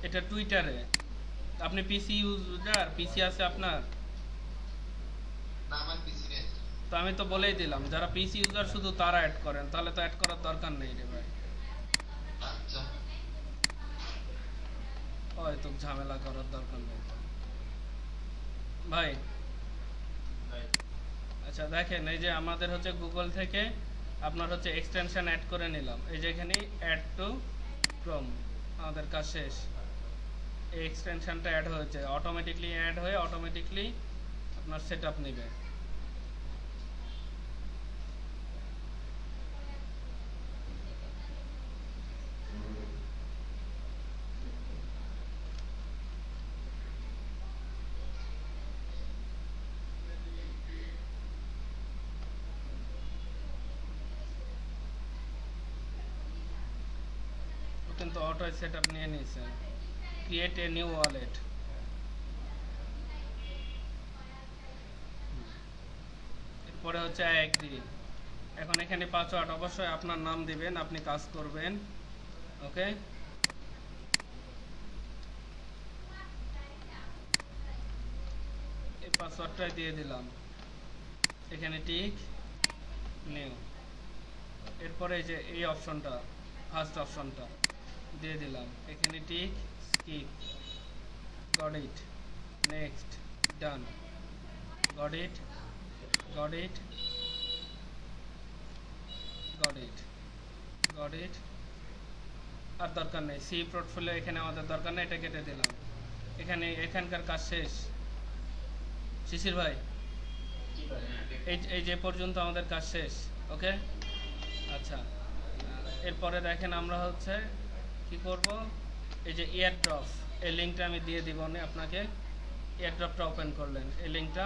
এটা টুইটারে। আপনি পিসি ইউজার, পিসি আছে আপনার? না, আমার পিসি নেই। তো আমি তো বলেই দিলাম, যারা পিসি ইউজার শুধু তারা অ্যাড করেন, তাহলে তো অ্যাড করার দরকার নেই রে ভাই। আচ্ছা। হয়তো ঝামেলা করার দরকার নেই তো ভাই। ভাই, আচ্ছা দেখেন, এই যে আমাদের হচ্ছে গুগল থেকে আপনার হচ্ছে এক্সটেনশন অ্যাড করে নিলাম, এই যে এখানে অ্যাড টু ক্রোম, আমাদের কাজ শেষ। এই এক্সটেনশনটা অ্যাড হয়েছে, অটোমেটিকলি অ্যাড হয়ে অটোমেটিকলি আপনার সেট আপ নেবে। কিন্তু অটো সেট আপ নিয়ে নিয়েছে। ক্রিয়েট এ নিউ ওয়ালেট, এরপরে হচ্ছে আই এগ্রি। এখন এখানে পাসওয়ার্ড অবশ্যই আপনার নাম দিবেন, আপনি কাজ করবেন। ওকে, এই পাসওয়ার্ডটাই দিয়ে দিলাম, এখানে টিক নিউ। এরপরে এই যে এই অপশনটা, ফার্স্ট অপশনটা দিয়ে দিলাম, এখানে tick skip, got it, next, done, got it, got it, got it, got it. আর দরকার নেই, সি পোর্টফোলিও এখানে আমাদের দরকার নেই, এটা কেটে দিলাম। এখানকার কাজ শেষ। শিশির ভাই, এই যে পর্যন্ত আমাদের কাজ শেষ। ওকে, আচ্ছা। এরপরে দেখেন আমরা হচ্ছে কি করব, এই যে এয়ার ড্রপ, এই লিঙ্কটা আমি দিয়ে দিব আপনাকে। এয়ার ড্রপটা ওপেন করলেন, এই লিঙ্কটা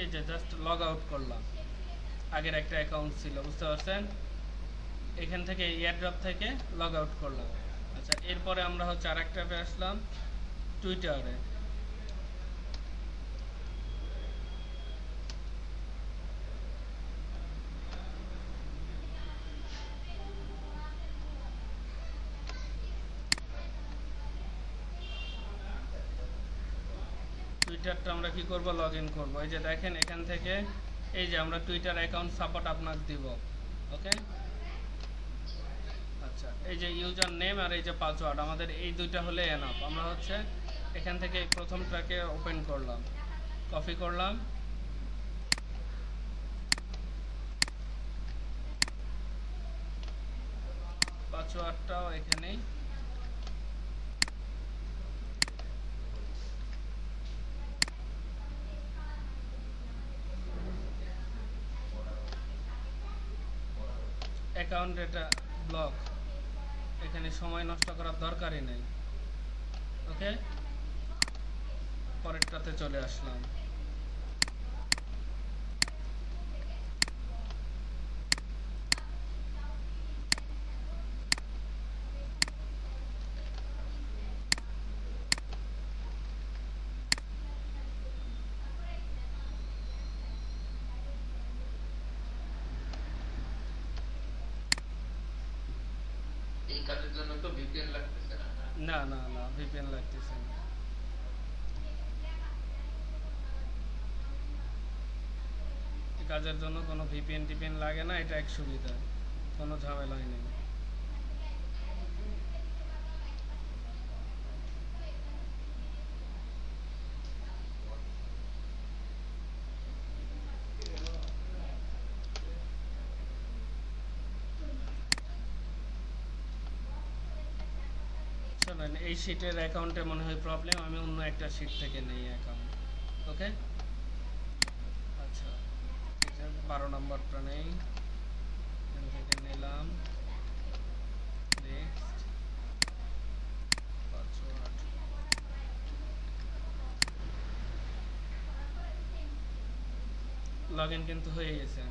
এই যে জাস্ট লগ আউট করলাম, আগের একটা অ্যাকাউন্ট ছিল, বুঝতে পারছেন? এখান থেকে এয়ারড্রপ থেকে লগ আউট করলাম। আচ্ছা, এরপরে আমরা হচ্ছে আরেকটা অ্যাপে আসলাম, টুইটারে। টুইটারটা আমরা কি করব, লগ ইন করবো। এই যে দেখেন এখান থেকে এই যে আমরা টুইটার অ্যাকাউন্ট সাপোর্ট আপনাকে দিব। ওকে, আচ্ছা, এই যে ইউজার নেম আর এই যে পাসওয়ার্ড, আমাদের এই দুইটা হলে এনাফ। আমরা হচ্ছে এখান থেকে এই প্রথমটাকে ওপেন করলাম, কপি করলাম, পাসওয়ার্ডটাও এখানেই, অ্যাকাউন্ট এটা ব্লক, এখানে সময় নষ্ট করার দরকারই নেই। ওকে, পরেরটাতে চলে আসলাম। এই কাজের জন্য তো ভিপিএন লাগতেছে না। না না না, ভিপিএন লাগতেছে না। এই কাজের জন্য কোনো ভিপিএন টিপিএন লাগে না, এটা এক সুবিধা, কোনো ঝামেলাই নেই। শোনেন, এই শিটের অ্যাকাউন্টে মনে হয় প্রবলেম, আমি অন্য একটা শিট থেকে নেই অ্যাকাউন্ট। ওকে, 12 নম্বরটা নেই, এখান থেকে নিলাম, নেক্সট, পাসওয়ার্ড, লগ ইন কিন্তু হয়ে গেছে।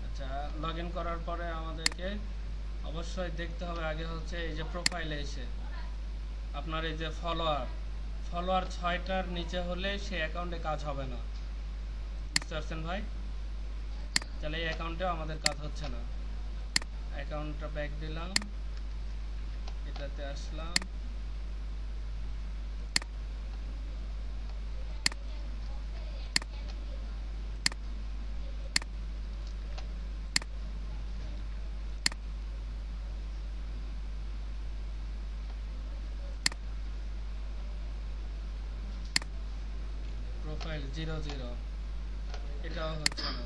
আচ্ছা, লগ ইন করার পরে আমাদেরকে অবশ্যই দেখতে হবে আগে হচ্ছে এই যে প্রোফাইলে এসে আপনার এই যে ফলোয়ার 6টার নিচে হলে সেই অ্যাকাউন্টে কাজ হবে না, বুঝতে পারছেন ভাই? তাহলে এই অ্যাকাউন্টেও আমাদের কাজ হচ্ছে না। অ্যাকাউন্টটা ব্যাক দিলাম, এটাতে আসলাম, প্রোফাইল 00, এটাও হচ্ছে না।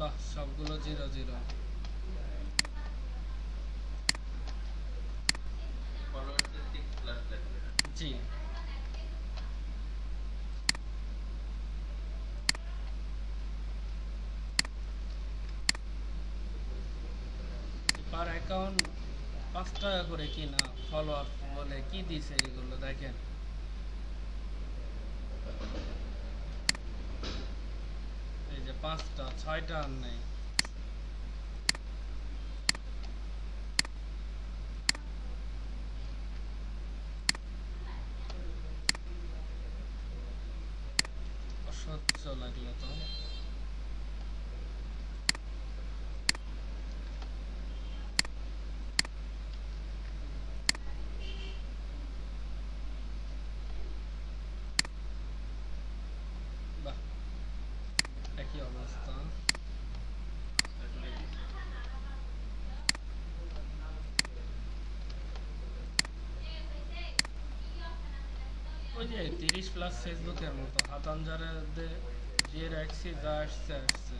বাহ, সবগুলো 00। ফলোয়ার্সে 6+ লাগবে না? জি, পার অ্যাকাউন্ট 5 টাকা করে কিনা, ফলোয়ার বলে কি দিছে এগুলো দেখেন। এই যে 5টা, 6টা আর নেই। অসহ্য লাগলো তো। বাহ, একই অবস্থা। আসলে ওই যে 30+ ফেসবুকের মতো হাত আঞ্জারে দিয়ে রাখছি, যা আসছে আসছে।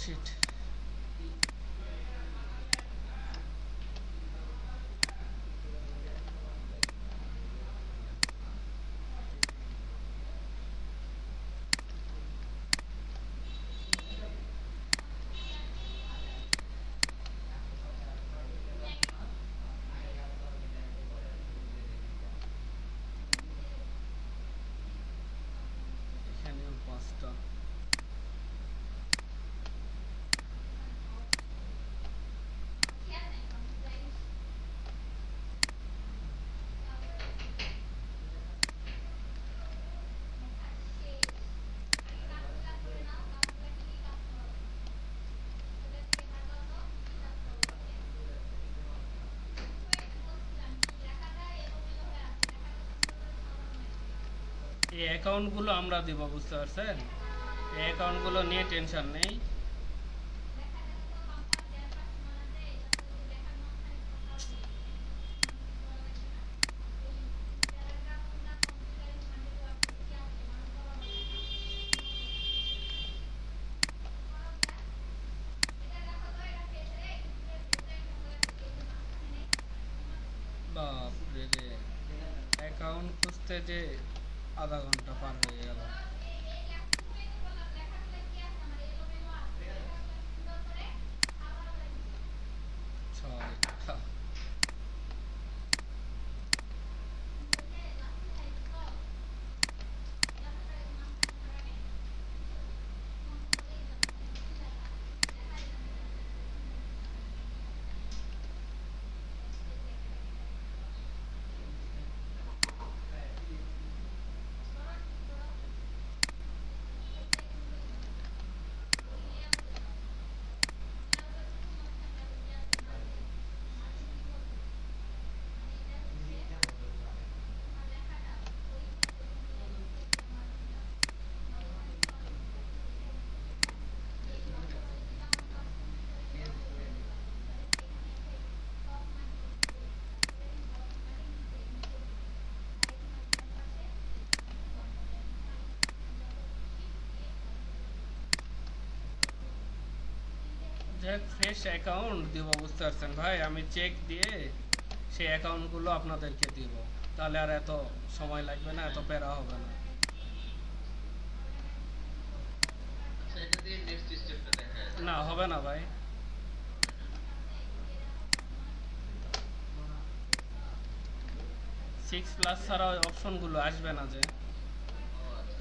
শিট। এখানেও 5টা। এই অ্যাকাউন্টগুলো আমরা দিব, বুঝতে পারছেন? এই অ্যাকাউন্টগুলো নিয়ে টেনশন নেই। বাপরে রে, অ্যাকাউন্ট খুঁজতে যে আধা ঘন্টা পার হয়ে গেল। 6টা। ফ্রেশ অ্যাকাউন্ট দিব, বুঝতে পারছেন ভাই? আমি চেক দিয়ে সেই অ্যাকাউন্টগুলো আপনাদেরকে দিব, তাহলে আর এত সময় লাগবে না, এত প্যারা হবে না। আচ্ছা, এটা দিয়ে নেক্সট স্টেপটা দেখা যাবে। না, হবে না ভাই। 6+ ছাড়া ওই অপশনগুলো আসবে না যে। ও আচ্ছা।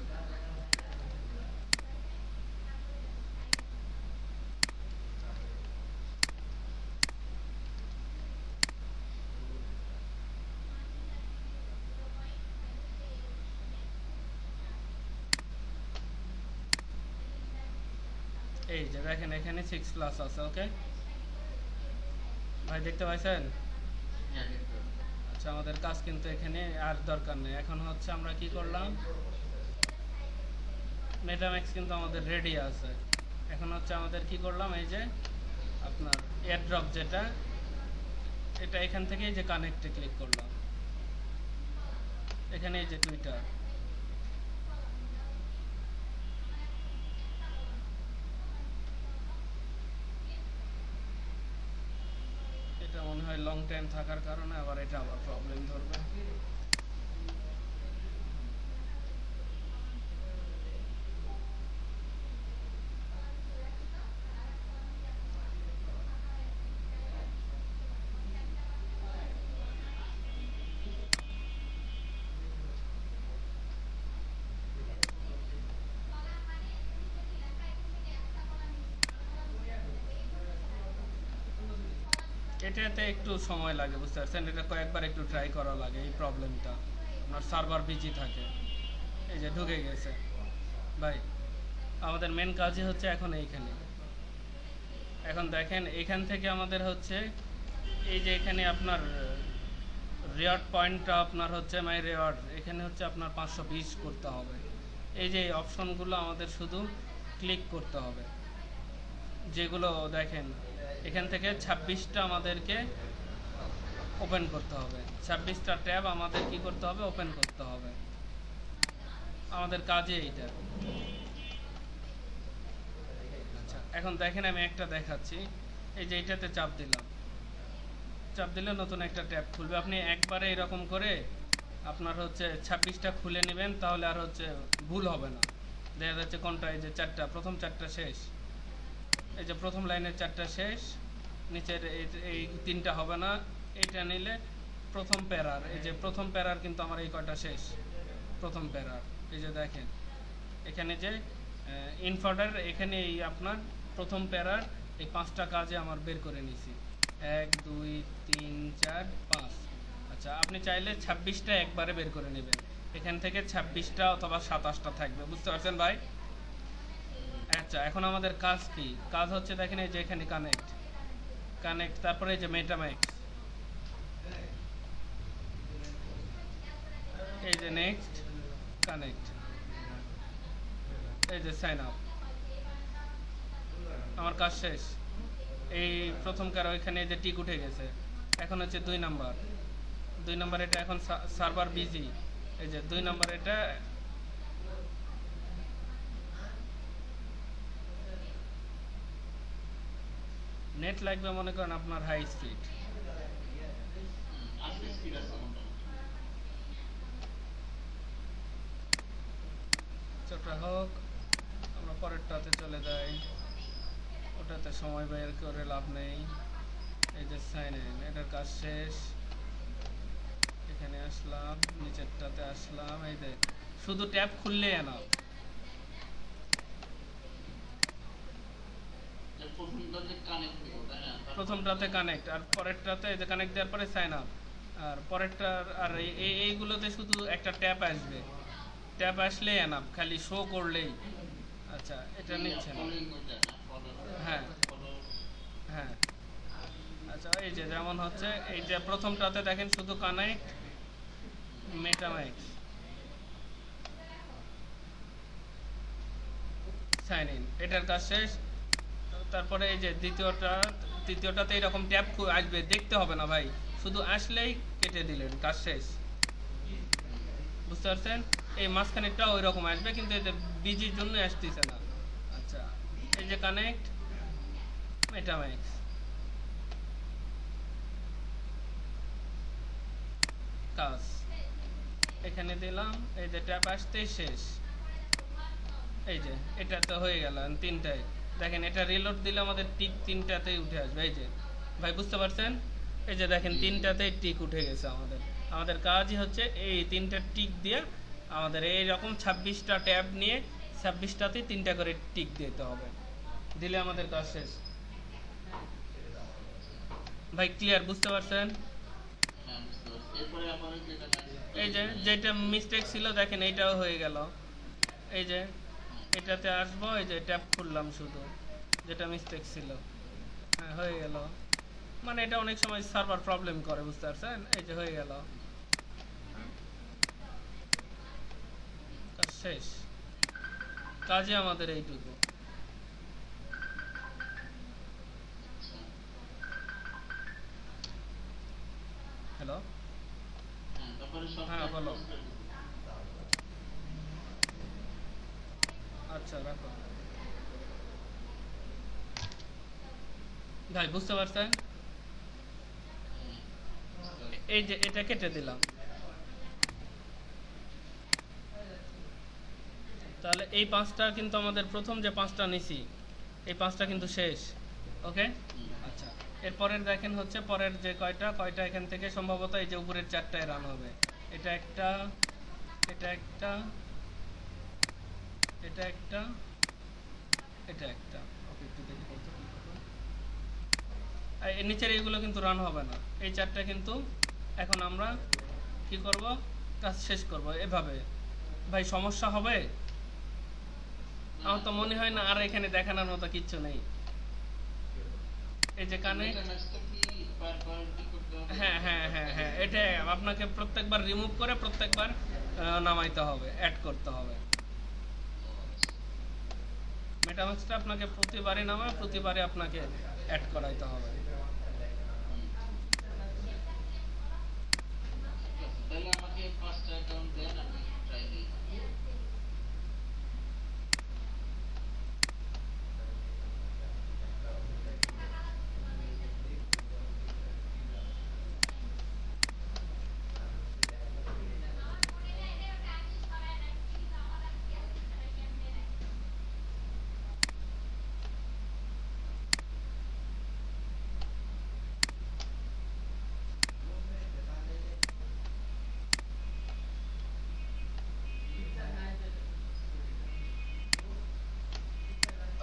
এই যে দেখেন এখানে 6+ আছে। ওকে ভাই, দেখতে পাইছেন? হ্যাঁ, দেখতে পাচ্ছি। আচ্ছা, আমাদের কাজ কিন্তু এখানে আর দরকার নেই। এখন হচ্ছে আমরা কি করলাম, মেটাম্যাক্স কিন্তু আমাদের রেডি আছে। এখন হচ্ছে আমাদের কি করলাম, এই যে আপনার এয়ারড্রপ যেটা, এটা এখান থেকে এই যে কানেক্টে ক্লিক করলাম। এখানে এই যে টুইটার, এটা মনে হয় লং টাইম থাকার কারণে আবার এটা আবার প্রবলেম ধরবে। এটাতে একটু সময় লাগে, বুঝতে পারছেন? এটা কয়েকবার একটু ট্রাই করা লাগে, এই প্রবলেমটা। আপনার সার্ভার বিজি থাকে। এই যে ঢুকে গেছে ভাই। আমাদের মেন কাজই হচ্ছে এখন এইখানে। এখন দেখেন এখান থেকে আমাদের হচ্ছে এই যে এখানে আপনার রেওয়ার্ড পয়েন্টটা আপনার হচ্ছে মাই রেওয়ার্ড, এখানে হচ্ছে আপনার 520 করতে হবে। এই যে অপশনগুলো আমাদের শুধু ক্লিক করতে হবে, যেগুলো দেখেন এখান থেকে 26টা আমাদেরকে ওপেন করতে হবে। 26টা ট্যাব আমাদের কি করতে হবে, ওপেন করতে হবে। আমাদের কাজে এইটা। আচ্ছা, এখন দেখেন আমি একটা দেখাচ্ছি। এই যে এইটাতে চাপ দিলাম, চাপ দিলে নতুন একটা ট্যাব খুলবে। আপনি একবারে এরকম করে আপনার হচ্ছে 26টা খুলে নেবেন, তাহলে আর হচ্ছে ভুল হবে না। দেখা যাচ্ছে কোনটা, এই যে চারটা, প্রথম চারটা শেষ, এই যে প্রথম লাইনের চারটা শেষ, নিচের এই তিনটা হবে না। এইটা নিলে প্রথম প্যারার, এই যে প্রথম প্যারার কিন্তু আমার এই কয়টা শেষ, প্রথম প্যারার। এই যে দেখেন এখানে যে ইনফর্ডার, এখানে এই আপনার প্রথম প্যারার এই 5টা কাজে আমার বের করে নিছি। 1 2 3 4 5। আচ্ছা, আপনি চাইলে 26টা একবারে বের করে নেবেন। এখান থেকে 26টা অথবা 27টা থাকবে, বুঝতে পারছেন ভাই? আচ্ছা, এখন আমাদের কাজ কি? কাজ হচ্ছে দেখেন এই যে এখানে কানেক্ট, কানেক্ট, তারপরে এই যে মেটাম্যাক্স, এই যে নেক্সট, কানেক্ট, এই যে সাইন আপ। আমার কাজ শেষ। এই প্রথম কার ওইখানে যে টিক উঠে গেছে। এখন হচ্ছে 2 নাম্বার, 2 নাম্বার এটা এখন সার্ভার বিজি। এই যে 2 নাম্বার এটা নেট লাগবে মনে করেন আপনার হাই স্পিড। আজকে স্পিড আছে মোটামুটি। ছোটটা হোক, আমরা পরেরটাতে চলে যাই। ওটাতে সময় বের করে লাভ নেই। এই যে সাইন ইন, এটার কাজ শেষ। এখানে আসলাম, নিচেরটাতে আসলাম। এই যে শুধু ট্যাব খুললেই এনাফ। প্রথমটাতে কানেক্ট দিব, তাই না? প্রথমটাতে কানেক্ট, আর পরেরটাতে এই যে কানেক্ট দেওয়ার পরে সাইন আপ। আর পরেরটার আর এইগুলোতে শুধু একটা ট্যাব আসবে, ট্যাব আসলে এনাফ, খালি শো করলেই। আচ্ছা, এটা নিচ্ছে না। হ্যাঁ হ্যাঁ। আচ্ছা, এই যে যেমন হচ্ছে এই যে প্রথমটাতে দেখেন শুধু কানেক্ট, মেটাম্যাক্স, সাইন ইন, এটার কাজ শেষ। তারপরে এই যে তৃতীয়টাতে এরকম ট্যাব আসবে, দেখতে হবে না ভাই, শুধু আসলেই কেটে দিলেন, কাজ শেষ। বুঝতে পারছেন? এই মাঝখানেরটাও ওই রকম আসবে, কিন্তু এতে বিজির জন্য আসতেছে না। আচ্ছা, এই যে কানেক্ট, মেটাম্যাক্স। কাজ এখানে দিলাম, এই যে ট্যাপ আসতেই শেষ। এই যে এটা তো হয়ে গেল তিনটায়। দেখেন এটা রিলোড দিলে আমাদের টিক তিনটাতেই উঠে আসবে। এই যে ভাই বুঝতে পারছেন, এই যে দেখেন তিনটাতেই টিক উঠে গেছে। আমাদের আমাদের কাজই হচ্ছে এই তিনটা টিক দিয়ে আমাদের এইরকম 26টা ট্যাব নিয়ে 26টাতেই তিনটা করে টিক দিতে হবে, দিলে আমাদের কাজ শেষ। ভাই ক্লিয়ার, বুঝতে পারছেন? হ্যাঁ, বুঝতে পারছি। এরপরে আবার ওই যেটা এই যে যেটা মিস্টেক ছিল দেখেন এইটাও হয়ে গেল। এই যে এটাতে আসবো, এই যে ট্যাপ খুললাম শুধু, যেটা মিস্টেক ছিল। হ্যাঁ হয়ে গেল। মানে এটা অনেক সময় সার্ভার প্রবলেম করে, বুঝতে পারছেন? এই যে হয়ে গেল, কাজ শেষ। কাজে আমাদের এইটুকু। হ্যালো, হ্যাঁ, তারপরে সব হ্যাঁ, কাজ বলো। close করে দিবো। আচ্ছা রাখো ভাই, বুঝতে পারছেন? হ্যাঁ, বুঝতে পারছি। এই যে এটা কেটে দিলাম, তাহলে এই পাঁচটা কিন্তু আমাদের প্রথম যে পাঁচটা নিছি এই পাঁচটা কিন্তু শেষ। ওকে, আচ্ছা। এরপরের দেখেন হচ্ছে পরের যে কয়টা এখান থেকে সম্ভবত এই যে উপরের চারটায় রান হবে। এটা একটা, এটা একটা, এটা একটা, এটা একটা। ওকে, একটু দেখি কত কি কত। আর এর নিচের এইগুলো কিন্তু রান হবে না, এই চারটা কিন্তু এখন আমরা কি করব, কাজ শেষ করব এভাবে। ভাই সমস্যা হবে? আমার তো মনে হয় না আর এখানে দেখানোর মতো কিচ্ছু নেই। এই যে কানে, এটা ম্যাচটা কি বারবার কি করতে হবে? হ্যাঁ হ্যাঁ হ্যাঁ হ্যাঁ, এটা আপনাকে প্রত্যেকবার রিমুভ করে প্রত্যেকবার নামাইতে হবে, অ্যাড করতে হবে। মেটামাক্সটা আপনাকে প্রতিবারই নামায়, প্রতিবারই আপনাকে অ্যাড করাইতে হবে। তাহলে আমাকে 5টা অ্যাকাউন্ট দেন, আমি ট্রাই দিই।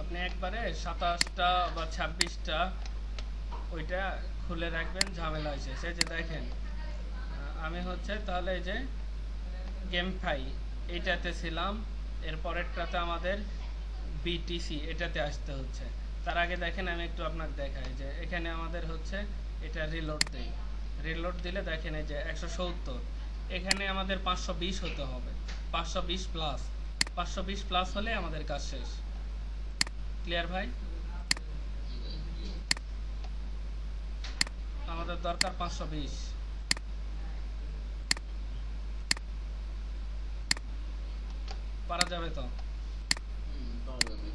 আপনি একবারে 27টা বা 26টা ওইটা খুলে রাখবেন, ঝামেলা হয়েছে সে যে দেখেন। আমি হচ্ছে তাহলে এই যে গেম ফাই এইটাতে ছিলাম, এর পরেরটাতে আমাদের বিটিসি এটাতে আসতে হচ্ছে। তার আগে দেখেন আমি একটু আপনাকে দেখাই যে এখানে আমাদের হচ্ছে এটা রিলোড দেই। রিলোড দিলে দেখেন এই যে 170, এখানে আমাদের 520 হতে হবে, 520 প্লাস, 520 প্লাস হলে আমাদের কাজ শেষ। ক্লিয়ার ভাই? আমাদের দরকার 520। পারা যাবে তো? পাওয়া যাবে।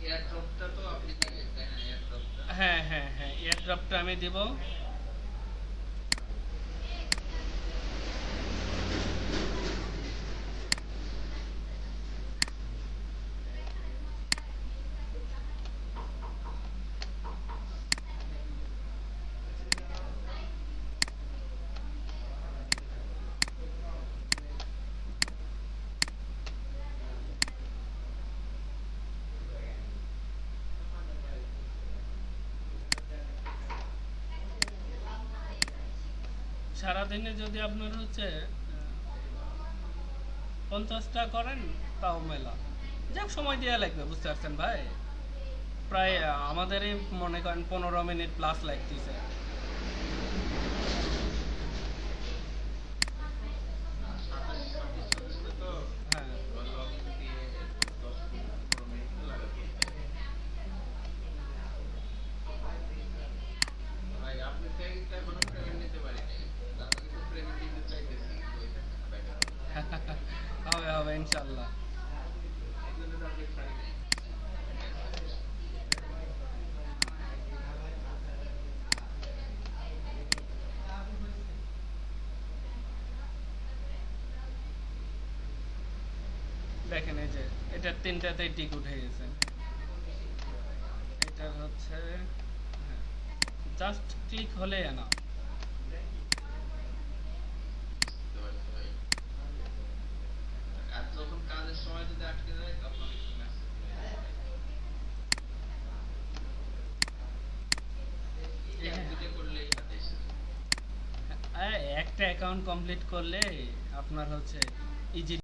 এয়ারড্রপটা তো আপনি দিবেন, তাই না? এয়ারড্রপটা হ্যাঁ হ্যাঁ হ্যাঁ, এয়ারড্রপটা আমি দিব। সারাদিনে যদি আপনার হচ্ছে 50টা করেন তাও মেলা, যাক সময় দেওয়া লাগবে, বুঝতে পারছেন ভাই? প্রায় আমাদেরই মনে করেন 15 মিনিট প্লাস লাগতেছে। দেখেন এই যে এটার তিনটাতেই টিক উঠে গেছে। এটা হচ্ছে জাস্ট ক্লিক হলে না। বুঝতে পারছি ভাই। আর যখন কাজের সময় যদি আটকে যায় তখন একটু মেসেজ এই এক দুটো করলেই হাতে এসে যায়। একটা অ্যাকাউন্ট কমপ্লিট করলে আপনার হচ্ছে ইজি